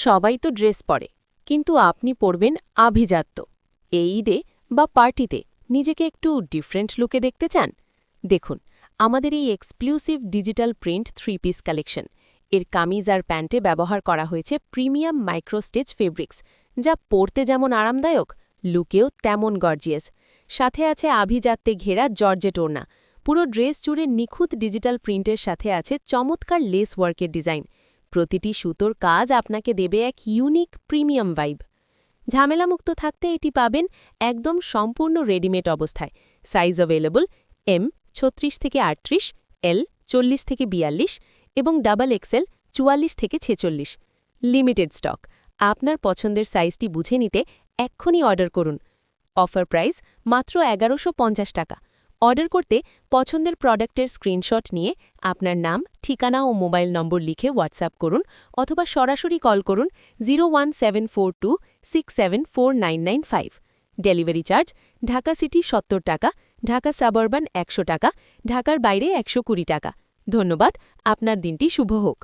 সবাই তো ড্রেস পরে, কিন্তু আপনি পরবেন আভিজাত্য। এই ঈদে বা পার্টিতে নিজেকে একটু ডিফারেন্ট লুকে দেখতে চান? দেখুন, আমাদের এই exclusive digital print 3 piece collection. এর কামিজ আর প্যান্টে ব্যবহার করা হয়েছে প্রিমিয়াম মাইক্রোস্টেচ ফেব্রিক্স, যা পরতে যেমন আরামদায়ক, লুকেও তেমন গর্জিয়াস। সাথে আছে আভিজাত্যে ঘেরা জর্জেট ওড়না। পুরো ড্রেস জুড়ে নিখুঁত ডিজিটাল প্রিন্টের সাথে আছে চমৎকার লেস ওয়ার্কের ডিজাইন। প্রতিটি সুতোর কাজ আপনাকে দেবে এক ইউনিক প্রিমিয়াম ভাইব। ঝামেলামুক্ত থাকতে এটি পাবেন একদম সম্পূর্ণ রেডিমেড অবস্থায়। সাইজ অ্যাভেলেবল এম 36 থেকে 38, এল 40 থেকে 42 এবং ডাবল এক্সেল 44 থেকে 46। Limited stock. আপনার পছন্দের সাইজটি বুঝে নিতে এক্ষুনি অর্ডার করুন। অফার প্রাইস মাত্র 1150 টাকা। অর্ডার করতে পছন্দের প্রোডাক্টের স্ক্রিনশট নিয়ে আপনার নাম, ঠিকানা ও মোবাইল নম্বর লিখে হোয়াটসঅ্যাপ করুন অথবা সরাসরি কল করুন 01742674995। ডেলিভারি চার্জ ঢাকা সিটি 70 টাকা, ঢাকা সাবারবান 100 টাকা, ঢাকার বাইরে 120 টাকা। ধন্যবাদ, আপনার দিনটি শুভ হোক।